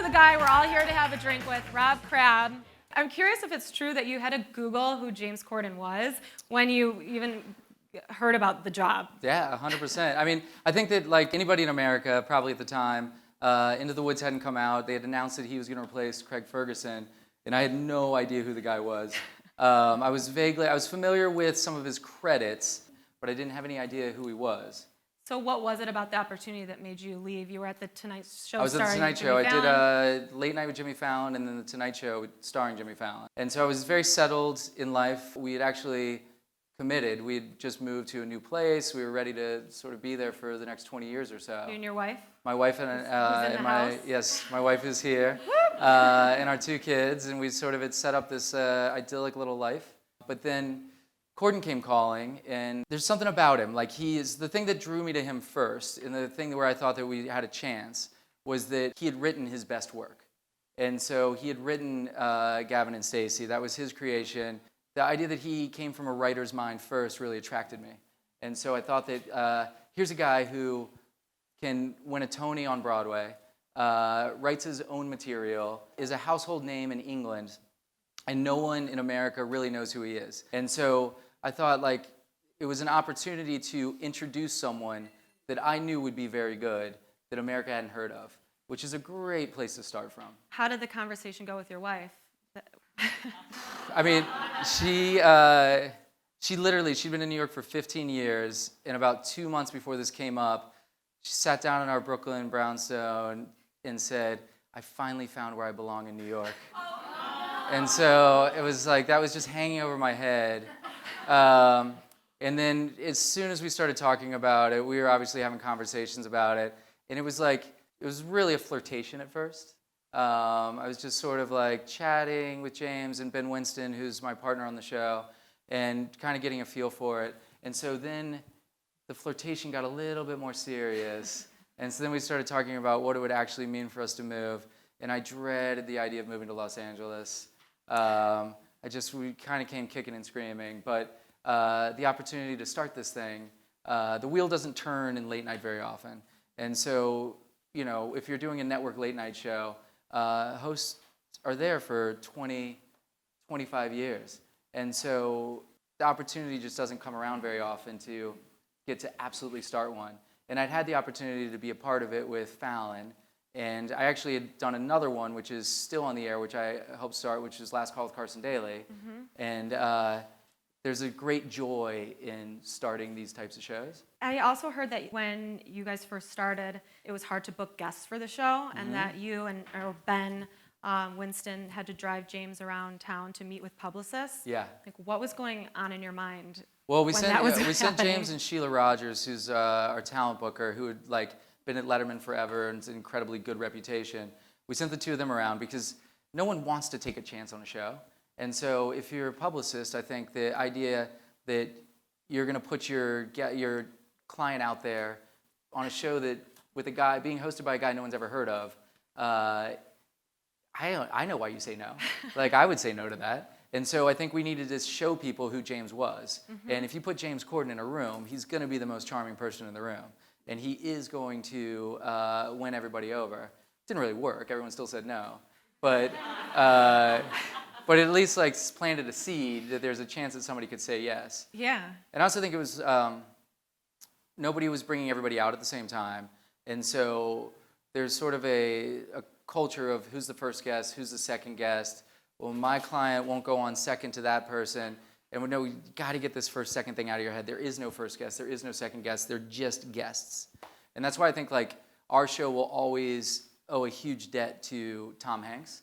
the guy we're all here to have a drink with, Crabbe. I'm curious if it's true that you had to Google who James Corden was when you even heard about the job. Yeah, 100%. I mean, I think that like anybody in America, probably at the time, Into the Woods hadn't come out. They had announced that he was going to replace Craig Ferguson, and I had no idea who the guy was. I was familiar with some of his credits, but I didn't have any idea who he was. So what was it about the opportunity that made you leave? You were at the Tonight Show. I was at the Tonight Show. I did Late Night with Jimmy Fallon and then the Tonight Show starring Jimmy Fallon. And so I was very settled in life. We had actually committed. We had just moved to a new place. We were ready to sort of be there for the next 20 years or so. You and your wife? My wife and my wife is here, and our 2 kids, and we sort of had set up this idyllic little life. But then Corden came calling, and there's something about him. Like, he is the thing that drew me to him first, and the thing where I thought that we had a chance was that he had written his best work. And so he had written Gavin and Stacey. That was his creation. The idea that he came from a writer's mind first really attracted me. And so I thought that here's a guy who can win a Tony on Broadway, writes his own material, is a household name in England, and no one in America really knows who he is. And so I thought like it was an opportunity to introduce someone that I knew would be very good, that America hadn't heard of, which is a great place to start from. How did the conversation go with your wife? I mean, she'd been in New York for 15 years, and about 2 months before this came up, she sat down in our Brooklyn brownstone and said, I finally found where I belong in New York. And so it was like, that was just hanging over my head. And then as soon as we started talking about it, we were obviously having conversations about it. And it was really a flirtation at first. I was just sort of like chatting with James and Ben Winston, who's my partner on the show, and kind of getting a feel for it. And so then the flirtation got a little bit more serious. And so then we started talking about what it would actually mean for us to move. And I dreaded the idea of moving to Los Angeles. We kind of came kicking and screaming, but the opportunity to start this thing, the wheel doesn't turn in late night very often. And so, you know, if you're doing a network late night show, hosts are there for 20, 25 years. And so the opportunity just doesn't come around very often to get to absolutely start one. And I'd had the opportunity to be a part of it with Fallon. And I actually had done another one, which is still on the air, which I helped start, which is Last Call with Carson Daly. Mm-hmm. And there's a great joy in starting these types of shows. I also heard that when you guys first started, it was hard to book guests for the show, and that you or Ben Winston had to drive James around town to meet with publicists. Yeah. Like, what was going on in your mind? Well, we sent James and Sheila Rogers, who's our talent booker, who had like been at Letterman forever and has an incredibly good reputation. We sent the 2 of them around because no one wants to take a chance on a show. And so if you're a publicist, I think the idea that you're going to put your client out there on a show that with a guy being hosted by a guy no one's ever heard of, I know why you say no. Like, I would say no to that. And so I think we needed to show people who James was. Mm-hmm. And if you put James Corden in a room, he's going to be the most charming person in the room. And he is going to win everybody over. It didn't really work. Everyone still said no. But at least like planted a seed that there's a chance that somebody could say yes. Yeah. And I also think it was, nobody was bringing everybody out at the same time. And so there's sort of a culture of who's the first guest, who's the second guest. Well, my client won't go on second to that person. And we know you got to get this first, second thing out of your head. There is no first guest. There is no second guest. They're just guests. And that's why I think like our show will always owe a huge debt to Tom Hanks,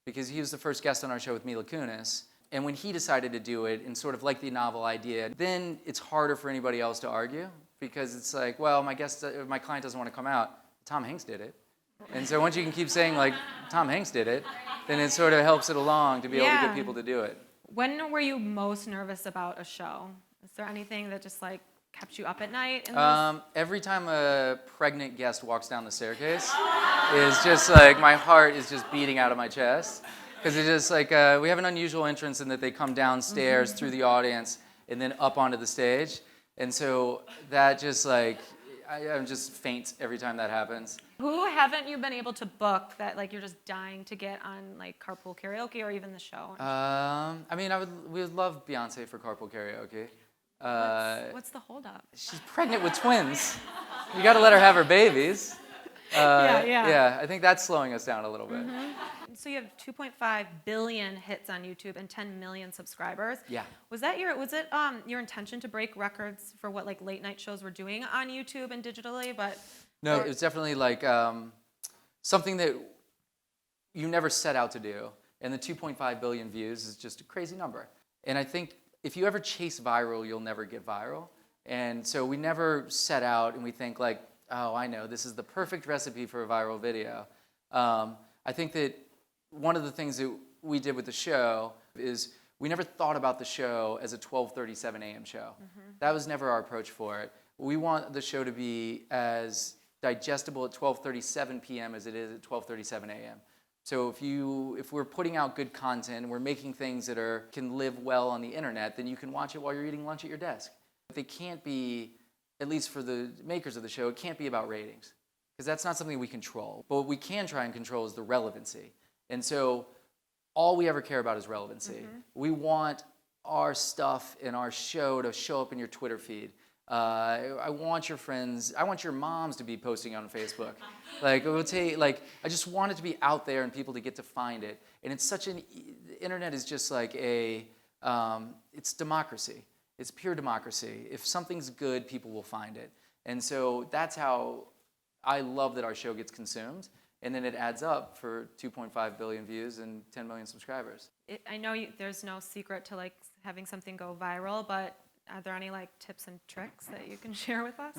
because he was the first guest on our show with Mila Kunis. And when he decided to do it and sort of like the novel idea, then it's harder for anybody else to argue, because it's like, well, my client doesn't want to come out. Tom Hanks did it. And so once you can keep saying like Tom Hanks did it, then it sort of helps it along to be able to get people to do it. When were you most nervous about a show? Is there anything that just like kept you up at night? Every time a pregnant guest walks down the staircase, is just like my heart is just beating out of my chest, because it's just like we have an unusual entrance in that they come downstairs through the audience and then up onto the stage, and so that just like I'm just faint every time that happens. Who haven't you been able to book that like you're just dying to get on like Carpool Karaoke or even the show? I mean, we would love Beyonce for Carpool Karaoke. What's the holdup? She's pregnant with twins. You got to let her have her babies. Yeah. I think that's slowing us down a little bit. So you have 2.5 billion hits on YouTube and 10 million subscribers. Yeah. Was it your intention to break records for what like late night shows were doing on YouTube and digitally? No, it was definitely like something that you never set out to do. And the 2.5 billion views is just a crazy number. And I think if you ever chase viral, you'll never get viral. And so we never set out and we think like, oh, I know, this is the perfect recipe for a viral video. I think that one of the things that we did with the show is we never thought about the show as a 12:37 a.m. show. That was never our approach for it. We want the show to be as digestible at 12:37 p.m. as it is at 12:37 a.m. So if we're putting out good content and we're making things that can live well on the internet, then you can watch it while you're eating lunch at your desk. They can't be, at least for the makers of the show, it can't be about ratings because that's not something we control. But what we can try and control is the relevancy. And so all we ever care about is relevancy. We want our stuff in our show to show up in your Twitter feed. I want your friends, I want your moms to be posting on Facebook. I just want it to be out there and people to get to find it. And it's the internet is just like it's democracy. It's pure democracy. If something's good, people will find it. And so that's how I love that our show gets consumed. And then it adds up for 2.5 billion views and 10 million subscribers. I know there's no secret to like having something go viral, but are there any like tips and tricks that you can share with us?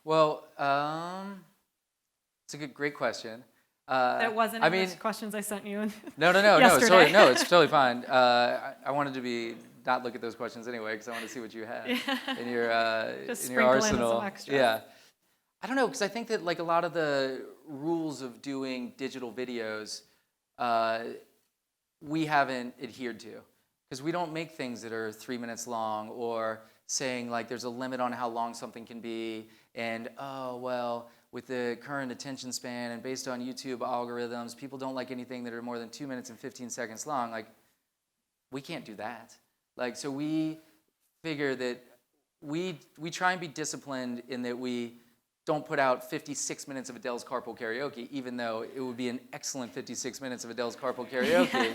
Well, it's a great question. That wasn't in the questions I sent you. No. Yesterday. It's totally fine. I wanted to not look at those questions anyway because I want to see what you have in your Just in your arsenal. In some extras. Yeah. I don't know because I think that like a lot of the rules of doing digital videos, we haven't adhered to because we don't make things that are 3 minutes long or saying like there's a limit on how long something can be and with the current attention span and based on YouTube algorithms, people don't like anything that are more than 2 minutes and 15 seconds long. Like we can't do that. Like so we figure that we try and be disciplined in that we don't put out 56 minutes of Adele's Carpool Karaoke, even though it would be an excellent 56 minutes of Adele's Carpool Karaoke.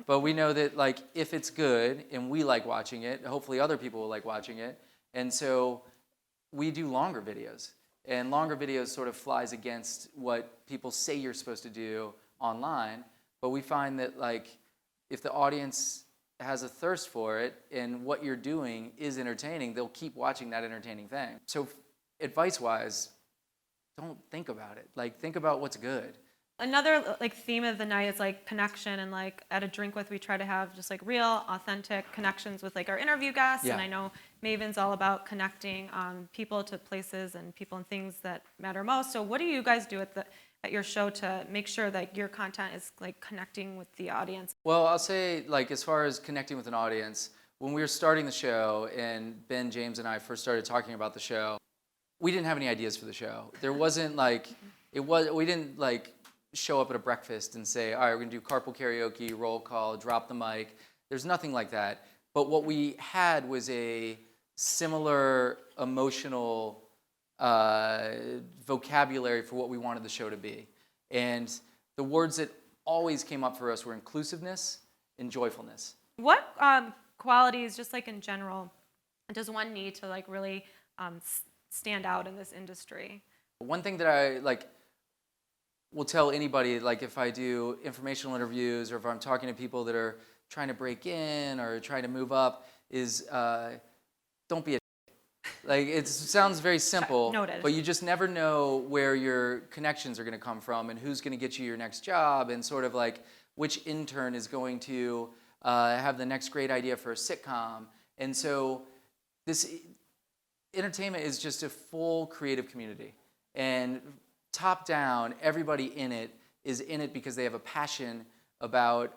But we know that like if it's good and we like watching it, hopefully other people will like watching it. And so we do longer videos. And longer videos sort of flies against what people say you're supposed to do online. But we find that like if the audience has a thirst for it and what you're doing is entertaining, they'll keep watching that entertaining thing. So advice-wise, don't think about it. Like, think about what's good. Another like theme of the night is like connection, and like at a drink with, we try to have just like real, authentic connections with like our interview guests. Yeah. And I know Maven's all about connecting people to places and people and things that matter most. So what do you guys do at your show to make sure that your content is like connecting with the audience? Well, I'll say like as far as connecting with an audience, when we were starting the show and Ben, James, and I first started talking about the show, we didn't have any ideas for the show. There wasn't like, we didn't like show up at a breakfast and say, all right, we're gonna do Carpool Karaoke, roll call, drop the mic. There's nothing like that. But what we had was a similar emotional vocabulary for what we wanted the show to be. And the words that always came up for us were inclusiveness and joyfulness. What qualities, just like in general, does one need to like really stand out in this industry? One thing that I will tell anybody, like if I do informational interviews or if I'm talking to people that are trying to break in or trying to move up, is don't be a like it sounds very simple, Noted. But you just never know where your connections are going to come from and who's going to get you your next job and sort of like which intern is going to have the next great idea for a sitcom. And so this entertainment is just a full creative community. And top down, everybody in it is in it because they have a passion about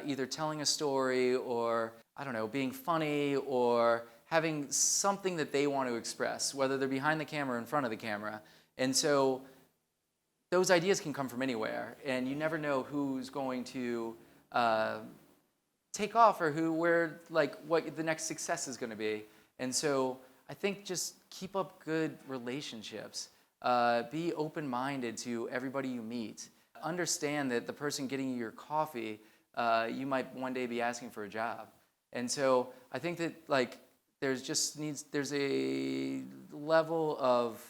either telling a story or, I don't know, being funny or having something that they want to express, whether they're behind the camera or in front of the camera. And so those ideas can come from anywhere, and you never know who's going to take off or what the next success is going to be. And so I think just keep up good relationships. Be open-minded to everybody you meet. Understand that the person getting you your coffee, you might one day be asking for a job. And so I think that there's a level of,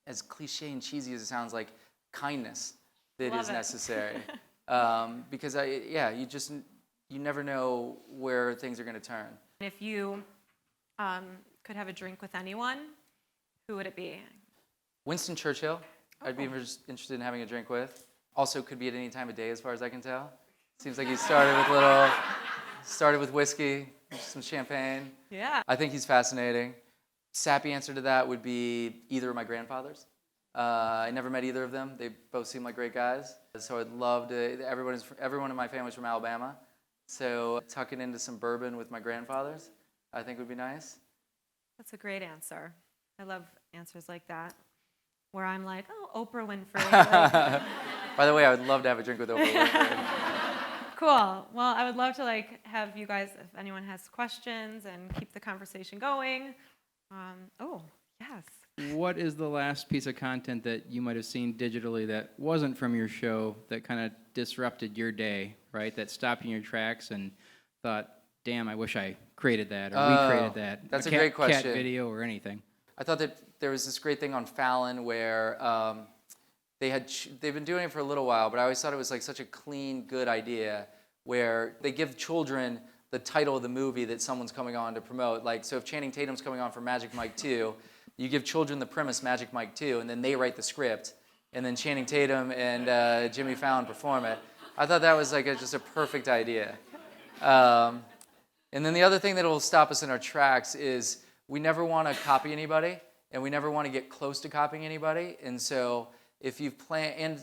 as cliche and cheesy as it sounds, like kindness that is necessary. Because you never know where things are going to turn. If you could have a drink with anyone, who would it be? Winston Churchill, I'd be interested in having a drink with. Also could be at any time of day as far as I can tell. Seems like he started with whiskey, some champagne. Yeah. I think he's fascinating. Sappy answer to that would be either of my grandfathers. I never met either of them. They both seem like great guys. So I'd love to, everyone in my family's from Alabama. So tucking into some bourbon with my grandfathers, I think would be nice. That's a great answer. I love answers like that, where I'm like, oh, Oprah Winfrey. By the way, I would love to have a drink with Oprah Winfrey. Cool. Well, I would love to have you guys, if anyone has questions, and keep the conversation going. Oh, yes. What is the last piece of content that you might have seen digitally that wasn't from your show that kind of disrupted your day, right? That stopped you in your tracks and thought, damn, I wish I created that or recreated that. That's a great question. Cat video or anything. I thought that there was this great thing on Fallon where they've been doing it for a little while, but I always thought it was like such a clean, good idea where they give children the title of the movie that someone's coming on to promote. Like, so if Channing Tatum's coming on for Magic Mike 2, you give children the premise Magic Mike 2, and then they write the script, and then Channing Tatum and Jimmy Fallon perform it. I thought that was just a perfect idea. And then the other thing that will stop us in our tracks is we never want to copy anybody, and we never want to get close to copying anybody. And so if you've planned, and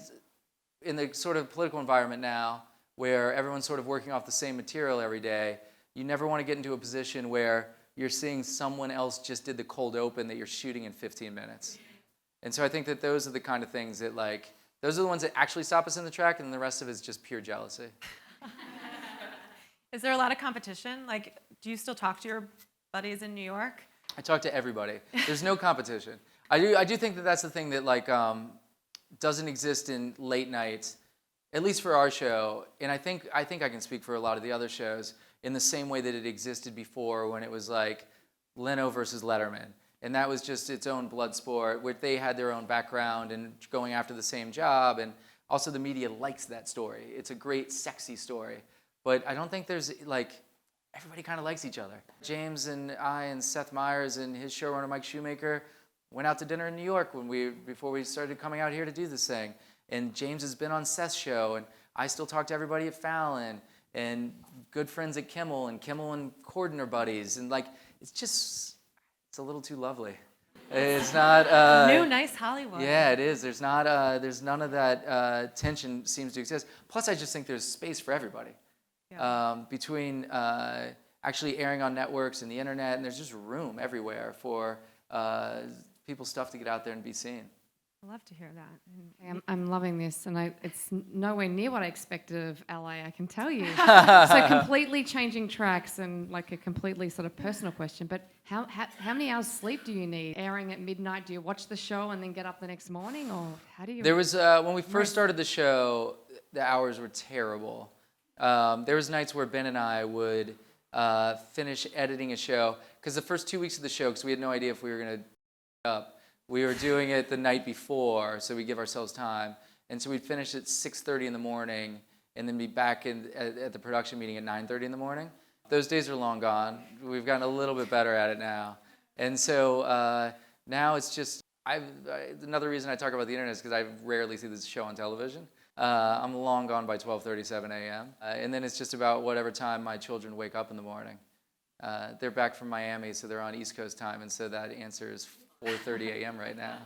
in the sort of political environment now, where everyone's sort of working off the same material every day, you never want to get into a position where you're seeing someone else just did the cold open that you're shooting in 15 minutes. And so I think that those are the kind of things that those are the ones that actually stop us in the track, and the rest of it is just pure jealousy. Is there a lot of competition? Do you still talk to your buddies in New York? I talk to everybody. There's no competition. I do think that that's the thing that doesn't exist in late nights, at least for our show. And I think I can speak for a lot of the other shows in the same way that it existed before when it was like Leno versus Letterman. And that was just its own blood sport where they had their own background and going after the same job. And also the media likes that story. It's a great, sexy story. But I don't think there's everybody kind of likes each other. James and I and Seth Meyers and his showrunner Mike Shoemaker went out to dinner in New York before we started coming out here to do this thing. And James has been on Seth's show, and I still talk to everybody at Fallon, and good friends at Kimmel and Corden are buddies, and it's a little too lovely. It's not New nice Hollywood. Yeah, it is. There's none of that tension seems to exist. Plus, I just think there's space for everybody. Yeah. Between actually airing on networks and the internet, and there's just room everywhere for people's stuff to get out there and be seen. I love to hear that. I'm loving this, and it's nowhere near what I expected of LA, I can tell you. So completely changing tracks and a completely sort of personal question, but how many hours sleep do you need? Airing at midnight, do you watch the show and then get up the next morning, or how do you... There was, when we first started the show, the hours were terrible. There was nights where Ben and I would finish editing a show, because the first 2 weeks of the show, because we had no idea if we were going to up, we were doing it the night before, so we give ourselves time. And so we'd finish at 6:30 in the morning and then be back at the production meeting at 9:30 in the morning. Those days are long gone. We've gotten a little bit better at it now. And so now it's just, another reason I talk about the internet is because I rarely see this show on television. I'm long gone by 12:37 a.m. And then it's just about whatever time my children wake up in the morning. They're back from Miami, so they're on East Coast time, and so that answer is 4:30 a.m. right now.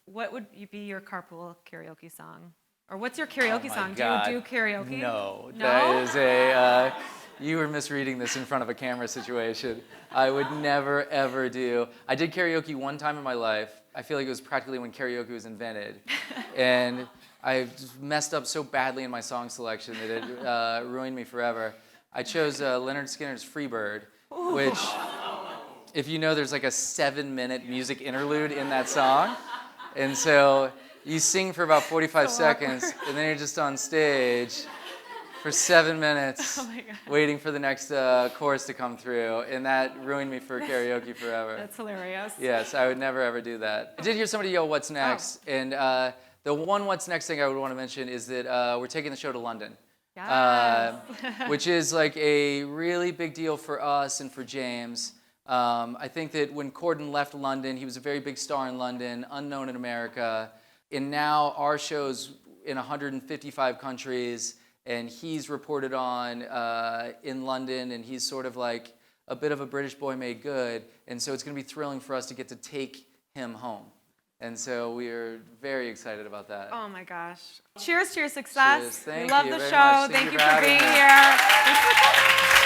What would be your carpool karaoke song? Or what's your karaoke song? God. Do you do karaoke? No, No? that is a You were misreading this in front of a camera situation. I would never, ever do. I did karaoke one time in my life. I feel like it was practically when karaoke was invented. And I messed up so badly in my song selection that it ruined me forever. I chose Leonard Skinner's Freebird, which, if you know, there's like a 7-minute music interlude in that song. And so you sing for about 45 seconds, and then you're just on stage for 7 minutes waiting for the next chorus to come through, and that ruined me for karaoke forever. That's hilarious. Yes, I would never ever do that. I did hear somebody yell, "What's next?" And the one "What's next" thing I would want to mention is that we're taking the show to London, Yes. which is like a really big deal for us and for James. I think that when Corden left London, he was a very big star in London, unknown in America, and now our show's in 155 countries. And he's reported on in London, and he's sort of like a bit of a British boy made good. And so it's going to be thrilling for us to get to take him home. And so we are very excited about that. Oh my gosh. Cheers to your success. Cheers. Thank we love you the very show. much. Thank you for having being me. here. Thanks for coming.